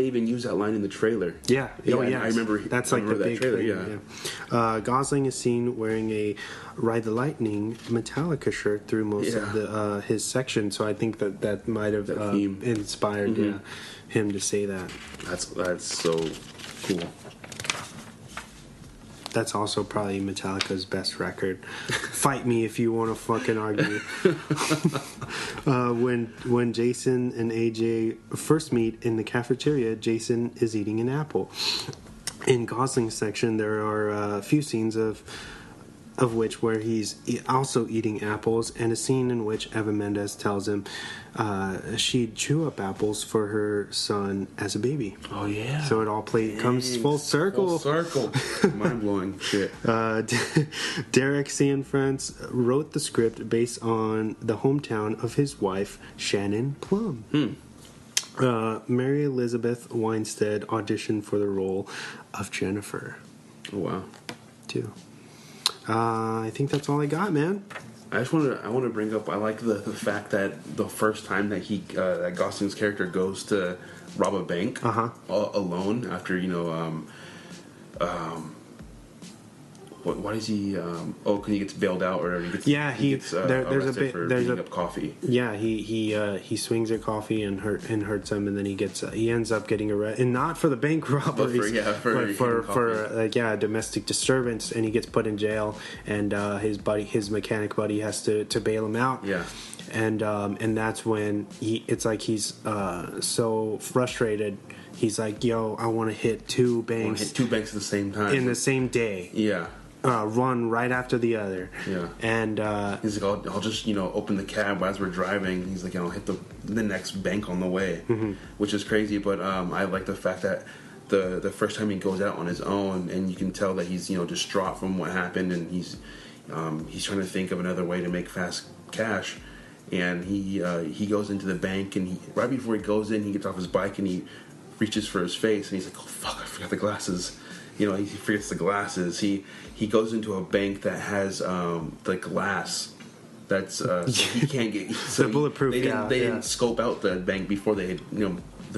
they even used that line in the trailer. Yeah. Oh, yeah. I remember. That's like the big trailer. thing, yeah. Gosling is seen wearing a Ride the Lightning Metallica shirt through most of the his section, so I think that might have inspired him to say that. That's so cool. That's also probably Metallica's best record. Fight me if you want to fucking argue. When Jason and AJ first meet in the cafeteria, Jason is eating an apple. In Gosling's section, there are a few scenes of which where he's also eating apples, and a scene in which Eva Mendes tells him she'd chew up apples for her son as a baby. Oh yeah. So it all comes full circle. Full circle. Mind blowing shit. Derek Cianfrance wrote the script based on the hometown of his wife, Shannon Plum. Mary Elizabeth Winstead auditioned for the role of Jennifer. Oh wow. Too. I think that's all I got, man. I want to bring up. I like the fact that the first time that that Gosling's character goes to rob a bank alone after why does he? Because he gets bailed out or he gets arrested for beating up coffee. Yeah, he swings at coffee and hurts him, and then he ends up getting arrested, and not for the bank robberies, but for domestic disturbance, and he gets put in jail, and his mechanic buddy has to bail him out. Yeah. And that's when it's like he's so frustrated. He's like, "Yo, I want to hit two banks at the same time in the same day." Yeah. One right after the other. Yeah. And he's like, I'll just open the cab as we're driving. He's like, I'll hit the next bank on the way, which is crazy. But I like the fact that the first time he goes out on his own, and you can tell that he's distraught from what happened, and he's trying to think of another way to make fast cash. And he goes into the bank, and right before he goes in, he gets off his bike and he reaches for his face, and he's like, oh fuck, I forgot the glasses. He forgets the glasses. He goes into a bank that has the glass that's so he can't get. So the bulletproof. They didn't scope out the bank before they had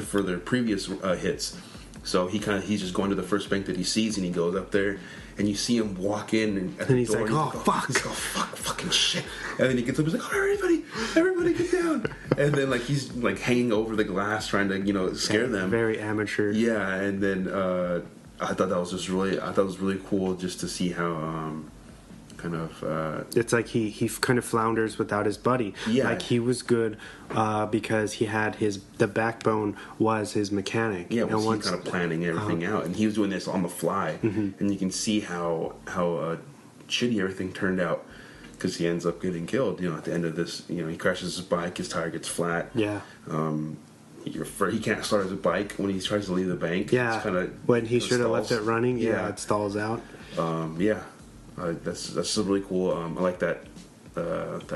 for their previous hits. So he's just going to the first bank that he sees, and he goes up there, and you see him walk in, and he's like, "Oh fuck!" He's like, "Oh fuck, fucking shit!" And then he gets up, he's like, "Oh, everybody, get down!" And then he's hanging over the glass, trying to scare them. Very amateur. Yeah, and then. I thought that was really cool just to see how it's like he kind of flounders without his buddy. Yeah. Like he was good because he had the backbone was his mechanic. Yeah, he's kind of planning everything out, and he was doing this on the fly, and you can see how shitty everything turned out because he ends up getting killed. At the end of this, he crashes his bike, his tire gets flat. Yeah. He can't start his bike when he tries to leave the bank. Yeah, when he should have left it running. Yeah, it stalls out. That's really cool. I like that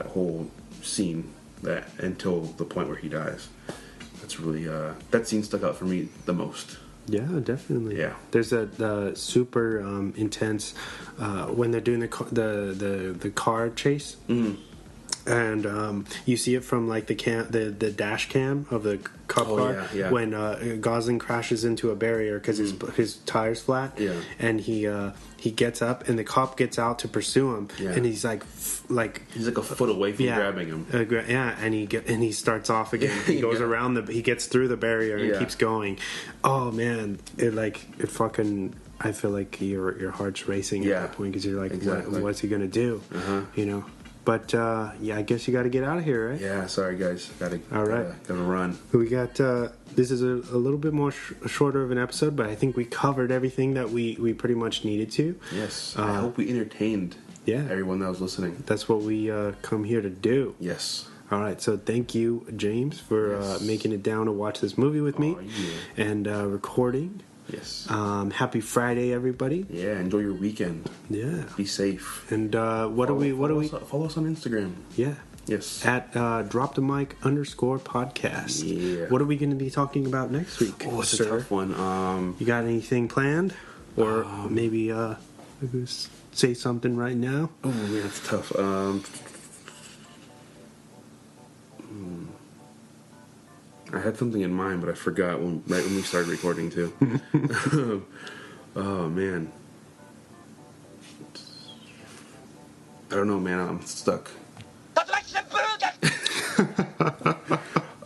whole scene until the point where he dies. That's really that scene stuck out for me the most. Yeah, definitely. Yeah, there's a super intense when they're doing the car chase. Mm-hmm. And you see it from the dash cam of the cop car when Gosling crashes into a barrier because his tire's flat. Yeah. And he gets up and the cop gets out to pursue him. Yeah. And he's he's a foot away from grabbing him. And he starts off again. He goes around he gets through the barrier and keeps going. Oh man, it fucking. I feel like your heart's racing at that point because you're like, exactly. What's he gonna do? Uh-huh. But, I guess you got to get out of here, right? Yeah, sorry, guys. Gotta run. We got, this is a little bit more shorter of an episode, but I think we covered everything that we pretty much needed to. Yes. I hope we entertained everyone that was listening. That's what we come here to do. Yes. All right, so thank you, James, for making it down to watch this movie with me and recording. Yes. Happy Friday, everybody. Yeah, enjoy your weekend. Yeah. Be safe. And what do we follow us on Instagram. Yeah. Yes. At _podcast. Yeah. What are we going to be talking about next week? Oh, it's a tough one. You got anything planned? Or maybe say something right now? Oh, yeah, it's tough. I had something in mind, but I forgot right when we started recording too. Oh man, I don't know, man. I'm stuck.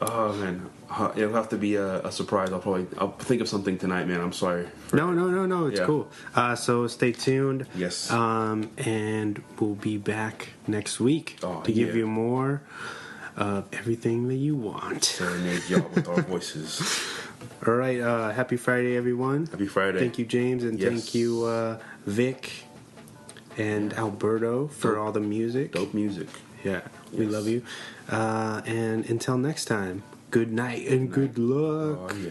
Oh man, it'll have to be a surprise. I'll think of something tonight, man. I'm sorry. No. It's cool. So stay tuned. Yes. And we'll be back next week to give you more of everything that you want. Serenade y'all with our voices. All right. Happy Friday, everyone. Happy Friday. Thank you, James, and thank you, Vic and Alberto for all the music. Dope music. Yeah, we love you. And until next time, good night and good luck. Oh, yeah.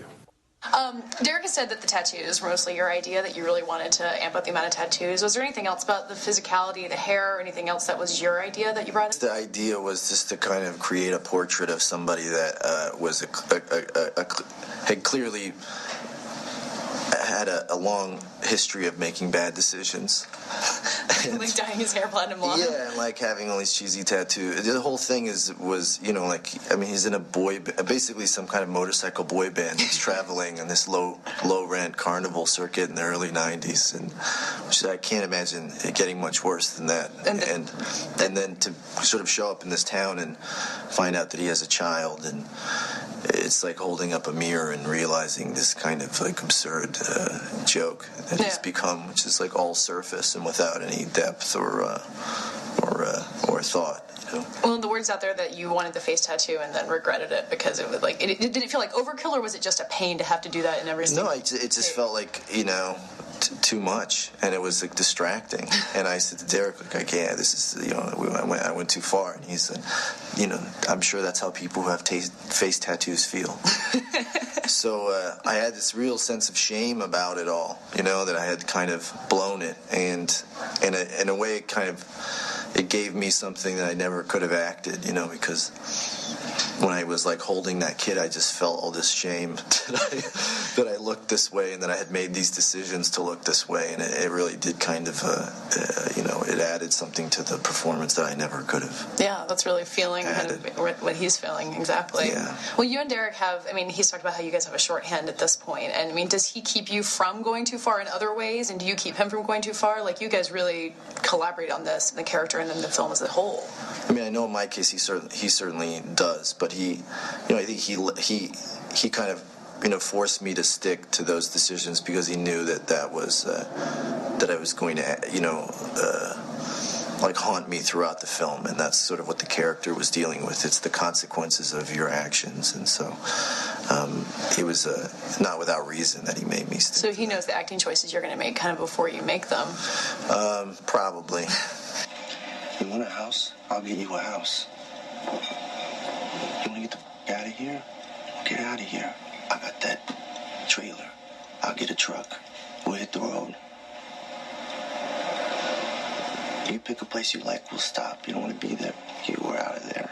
Derek has said that the tattoos were mostly your idea, that you really wanted to amp up the amount of tattoos. Was there anything else about the physicality, the hair, or anything else that was your idea that you brought in? The idea was just to kind of create a portrait of somebody that was had clearly had a long history of making bad decisions. Like dyeing his hair platinum blonde. Yeah, and like having all these cheesy tattoos. The whole thing was he's in a basically some kind of motorcycle boy band. He's traveling on this low rent carnival circuit in the early '90s, and which I can't imagine it getting much worse than that. And then to sort of show up in this town and find out that he has a child, and it's like holding up a mirror and realizing this kind of like absurd joke that he's become, which is like all surface and without any depth or thought. You know? Well, the word's out there that you wanted the face tattoo and then regretted it because it was like, did it feel like overkill, or was it just a pain to have to do that in every single? No, it just felt like too much, and it was like distracting. And I said to Derek, like, I can't. This is I went too far. And he said, I'm sure that's how people who have face tattoos feel. So I had this real sense of shame about it all, that I had kind of blown it, and in a way it gave me something that I never could have acted, because when I was like holding that kid, I just felt all this shame that I looked this way and that I had made these decisions to look this way, and it really did kind of, it added something to the performance that I never could have. Yeah, that's really feeling kind of what he's feeling, exactly. Yeah. Well, you and Derek he's talked about how you guys have a shorthand at this point, and does he keep you from going too far in other ways, and do you keep him from going too far? Like, you guys really collaborate on this, the character and then the film as a whole. I know in my case he certainly does, but I think he kind of forced me to stick to those decisions because he knew that was that I was going to like haunt me throughout the film, and that's sort of what the character was dealing with. It's the consequences of your actions, and so it was not without reason that he made me stick. So he knows the acting choices you're going to make kind of before you make them. Probably. You want a house? I'll get you a house. You want to get the out of here? Get out of here. I got that trailer. I'll get a truck. We'll hit the road. You pick a place you like, we'll stop. You don't want to be there. We're out of there.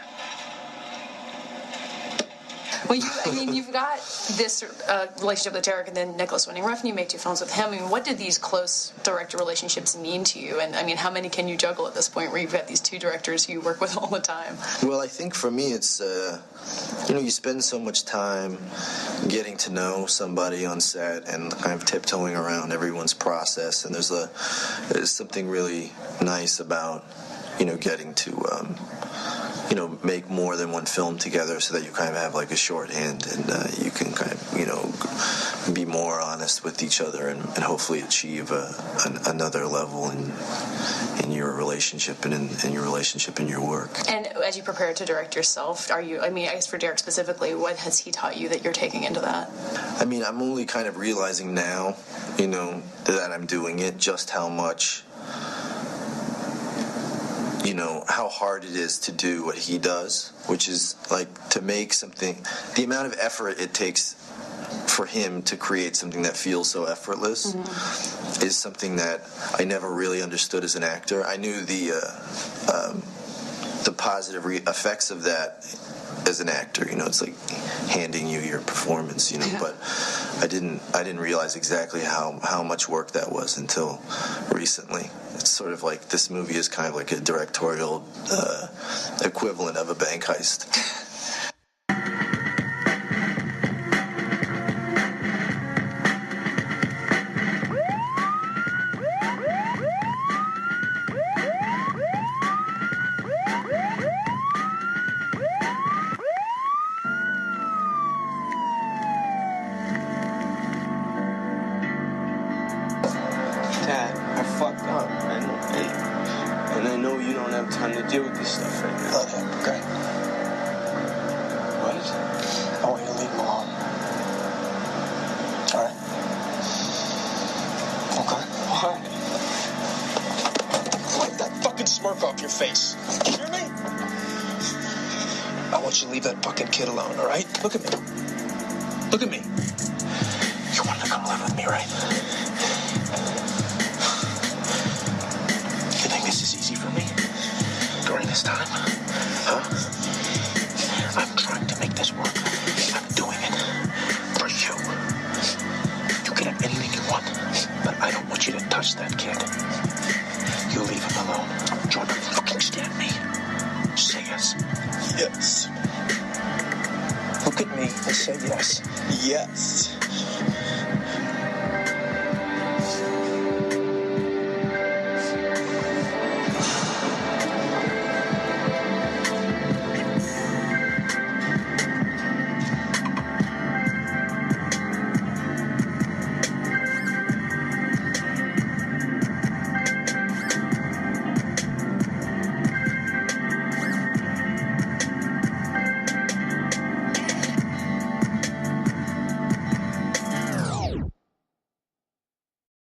Well, you've got this relationship with Derek and then Nicholas Winding Refn. You made 2 films with him. What did these close director relationships mean to you? And how many can you juggle at this point where you've got these 2 directors who you work with all the time? Well, I think for me it's, you spend so much time getting to know somebody on set and kind of tiptoeing around everyone's process. And there's something really nice about, getting to, make more than one film together so that you kind of have like a shorthand and you can kind of, be more honest with each other and hopefully achieve another level in your relationship and in your relationship in your work. And as you prepare to direct yourself, I guess for Derek specifically, what has he taught you that you're taking into that? I'm only kind of realizing now, that I'm doing it, just how much, how hard it is to do what he does, which is like to make something, the amount of effort it takes for him to create something that feels so effortless is something that I never really understood as an actor. I knew the positive effects of that as an actor, it's like handing you your performance, but I didn't realize exactly how much work that was until recently. It's sort of like this movie is kind of like a directorial equivalent of a bank heist. time to deal with this stuff right now. Love him, okay? What? I want you to leave him alone. All right? Okay. Why? Wipe that fucking smirk off your face. You hear me? I want you to leave that fucking kid alone, all right? Look at me. Look at me. You wanted to come live with me, right? You think this is easy for me? During this time? Huh? I'm trying to make this work. I'm doing it for you. You can have anything you want, but I don't want you to touch that kid. You leave him alone. Jordan, fucking stand me. Say yes. Yes. Look at me and say yes. Yes.